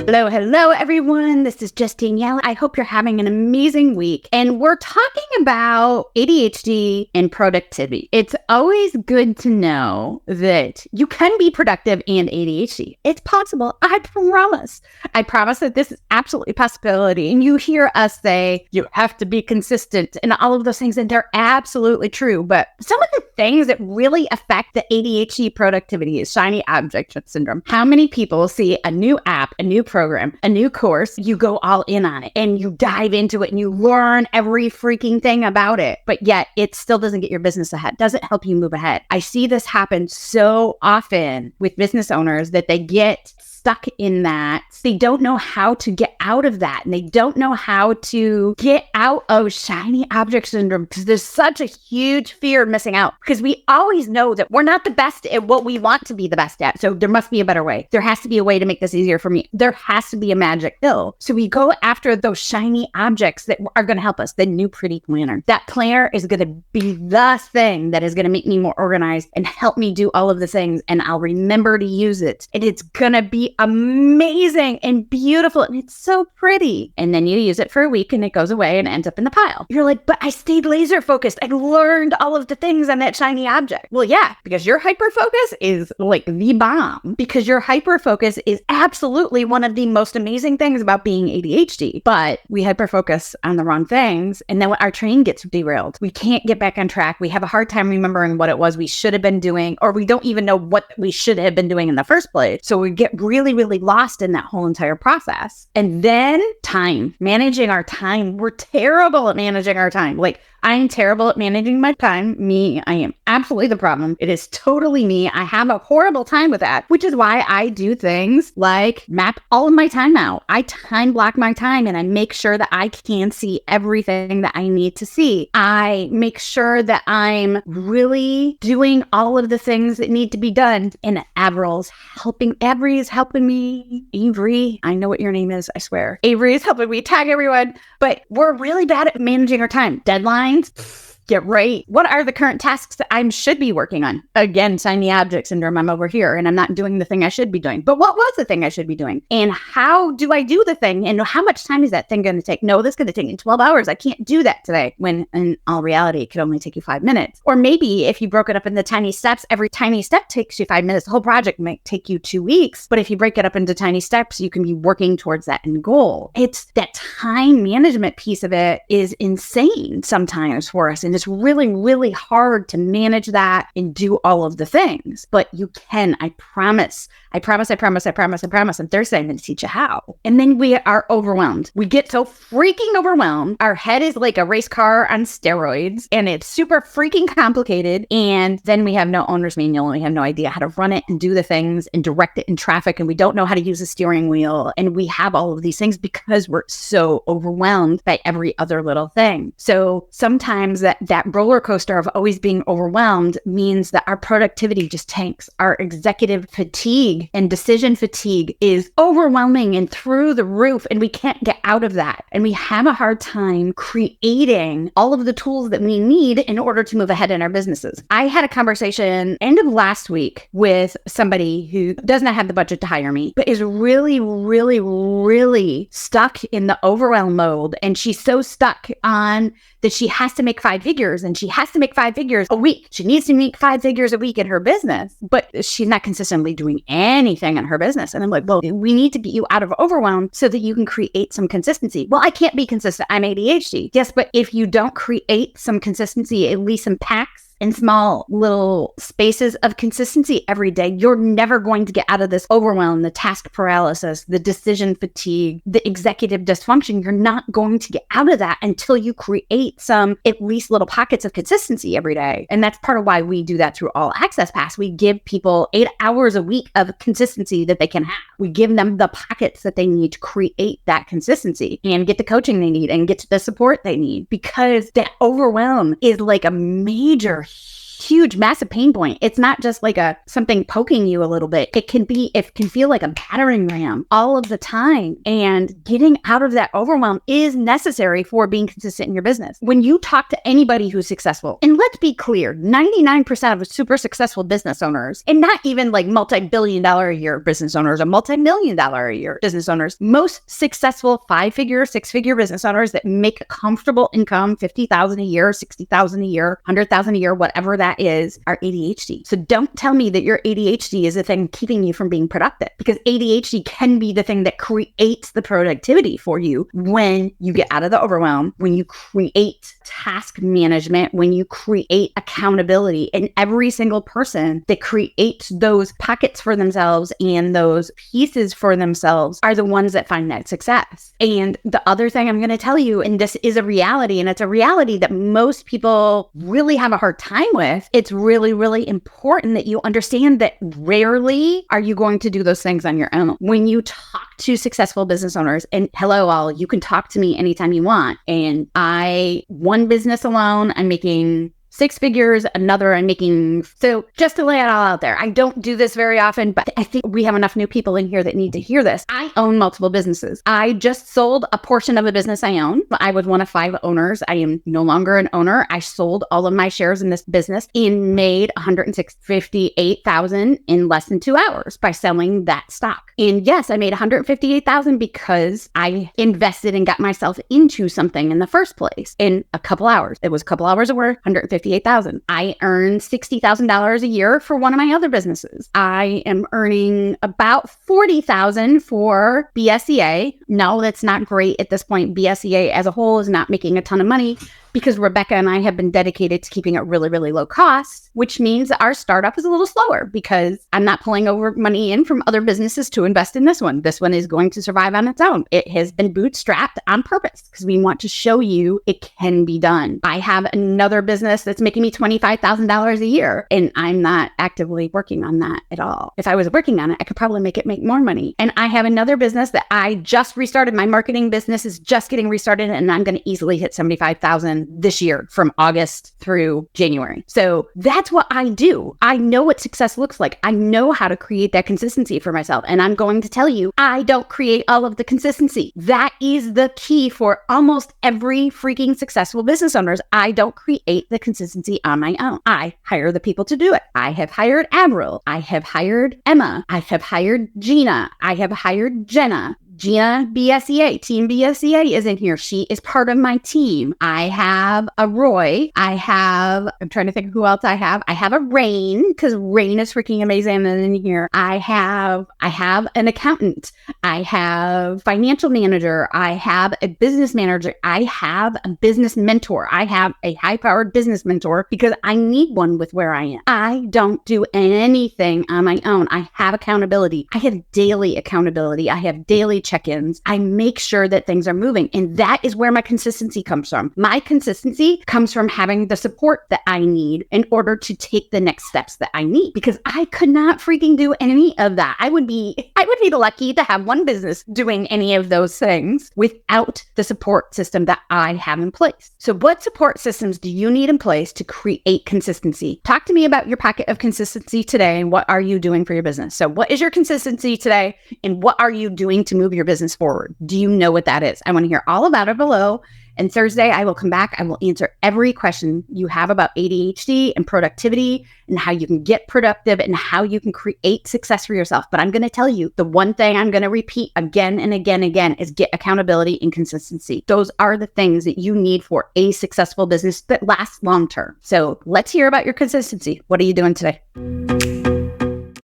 Hello, everyone. This is just Danielle. I hope you're having an amazing week. And we're talking about ADHD and productivity. It's always good to know that you can be productive and ADHD. It's possible. I promise. I promise that this is absolutely a possibility. And you hear us say, you have to be consistent and all of those things, and they're absolutely true. But some of the things that really affect the ADHD productivity is shiny object syndrome. How many people see a new app, a new program, a new course, you go all in on it and you dive into it and you learn every freaking thing about it, but yet it still doesn't get your business ahead, doesn't help you move ahead. I see this happen so often with business owners that they get stuck in that. They don't know how to get out of that. And they don't know how to get out of shiny object syndrome because there's such a huge fear of missing out, because we always know that we're not the best at what we want to be the best at. So there must be a better way. There has to be a way to make this easier for me. There has to be a magic pill. So we go after those shiny objects that are going to help us. The new pretty planner. That planner is going to be the thing that is going to make me more organized and help me do all of the things. And I'll remember to use it. And it's going to be amazing and beautiful, and it's so pretty. And then you use it for a week and it goes away and ends up in the pile. You're like, but I stayed laser focused. I learned all of the things on that shiny object. Well, yeah, because your hyper focus is like the bomb, because your hyper focus is absolutely one of the most amazing things about being ADHD. But we hyper focus on the wrong things, and then when our train gets derailed, we can't get back on track. We have a hard time remembering what it was we should have been doing, or we don't even know what we should have been doing in the first place. So we get really lost in that whole entire process. And then time, managing our time. We're terrible at managing our time. Like, I'm terrible at managing my time. I am absolutely the problem. It is totally me. I have a horrible time with that, which is why I do things like map all of my time out. I time block my time and I make sure that I can see everything that I need to see. I make sure that I'm really doing all of the things that need to be done. And Avery is helping me. Avery, I know what your name is, I swear. Avery is helping me tag everyone, but we're really bad at managing our time. Deadlines. Get right. What are the current tasks that I should be working on? Again, shiny object syndrome. I'm over here and I'm not doing the thing I should be doing. But what was the thing I should be doing? And how do I do the thing? And how much time is that thing going to take? No, this is going to take me 12 hours. I can't do that today. When in all reality, it could only take you 5 minutes. Or maybe if you broke it up into tiny steps, every tiny step takes you 5 minutes. The whole project might take you 2 weeks. But if you break it up into tiny steps, you can be working towards that end goal. It's that time management piece of it is insane sometimes for us. And it's really hard to manage that and do all of the things. But you can, I promise. And Thursday I'm going to teach you how. And then we are overwhelmed. We get so freaking overwhelmed. Our head is like a race car on steroids, and it's super freaking complicated. And then we have no owner's manual, and we have no idea how to run it and do the things and direct it in traffic. And we don't know how to use a steering wheel. And we have all of these things because we're so overwhelmed by every other little thing. So sometimes that roller coaster of always being overwhelmed means that our productivity just tanks. Our executive fatigue and decision fatigue is overwhelming and through the roof, and we can't get out of that. And we have a hard time creating all of the tools that we need in order to move ahead in our businesses. I had a conversation end of last week with somebody who does not have the budget to hire me, but is really stuck in the overwhelm mode. And she's so stuck on that she has to make 5 figures, and she has to make 5 figures a week. She needs to make 5 figures a week in her business, but she's not consistently doing anything in her business. And I'm like, well, we need to get you out of overwhelm so that you can create some consistency. Well, I can't be consistent. I'm ADHD. Yes, but if you don't create some consistency, at least some packs in small little spaces of consistency every day, you're never going to get out of this overwhelm, the task paralysis, the decision fatigue, the executive dysfunction. You're not going to get out of that until you create some at least little pockets of consistency every day. And that's part of why we do that through All Access Pass. We give people 8 hours a week of consistency that they can have. We give them the pockets that they need to create that consistency and get the coaching they need and get the support they need, because that overwhelm is like a major huge, massive pain point. It's not just like something poking you a little bit. It can feel like a battering ram all of the time. And getting out of that overwhelm is necessary for being consistent in your business. When you talk to anybody who's successful, and let's be clear, 99% of super successful business owners, and not even like multi-billion-dollar a year business owners or multi-million-dollar a year business owners, most successful 5-figure, 6-figure business owners that make a comfortable income, $50,000 a year, $60,000 a year, $100,000 a year, whatever that is, are ADHD. So don't tell me that your ADHD is the thing keeping you from being productive, because ADHD can be the thing that creates the productivity for you when you get out of the overwhelm, when you create task management, when you create accountability. And every single person that creates those pockets for themselves and those pieces for themselves are the ones that find that success. And the other thing I'm going to tell you, and this is a reality, and it's a reality that most people really have a hard time with, it's really, really important that you understand that rarely are you going to do those things on your own. When you talk to successful business owners, and hello all, you can talk to me anytime you want. And one business alone, I'm making 6 figures, another I'm making. So just to lay it all out there, I don't do this very often, but I think we have enough new people in here that need to hear this. I own multiple businesses. I just sold a portion of a business I own. I was one of 5 owners. I am no longer an owner. I sold all of my shares in this business and made $158,000 in less than 2 hours by selling that stock. And yes, I made $158,000 because I invested and got myself into something in the first place in a couple hours. It was a couple hours of work, $158,000. I earn $60,000 a year for one of my other businesses. I am earning about $40,000 for BSEA. No, that's not great at this point. BSEA as a whole is not making a ton of money because Rebecca and I have been dedicated to keeping it really, really low cost, which means our startup is a little slower because I'm not pulling over money in from other businesses to invest in this one. This one is going to survive on its own. It has been bootstrapped on purpose because we want to show you it can be done. I have another business that's making me $25,000 a year, and I'm not actively working on that at all. If I was working on it, I could probably make more money. And I have another business that I just restarted. My marketing business is just getting restarted, and I'm going to easily hit $75,000 this year from August through January. So that's what I do. I know what success looks like. I know how to create that consistency for myself. And I'm going to tell you, I don't create all of the consistency. That is the key for almost every freaking successful business owners. I don't create the consistency on my own. I hire the people to do it. I have hired Avril. I have hired Emma. I have hired Gina. I have hired Jenna. Gina BSEA, Team BSEA is in here. She is part of my team. I have a Roy. I'm trying to think of who else I have. I have a Rain, because Rain is freaking amazing in here. I have an accountant. I have financial manager. I have a business manager. I have a business mentor. I have a high-powered business mentor because I need one with where I am. I don't do anything on my own. I have accountability. I have daily accountability. I have daily check-ins. I make sure that things are moving. And that is where my consistency comes from. My consistency comes from having the support that I need in order to take the next steps that I need, because I could not freaking do any of that. I would be lucky to have one business doing any of those things without the support system that I have in place. So what support systems do you need in place to create consistency? Talk to me about your pocket of consistency today and what are you doing for your business? So what is your consistency today and what are you doing to move your business forward? Do you know what that is? I want to hear all about it below. And Thursday, I will come back. I will answer every question you have about ADHD and productivity and how you can get productive and how you can create success for yourself. But I'm going to tell you, the one thing I'm going to repeat again and again and again is get accountability and consistency. Those are the things that you need for a successful business that lasts long term. So let's hear about your consistency. What are you doing today?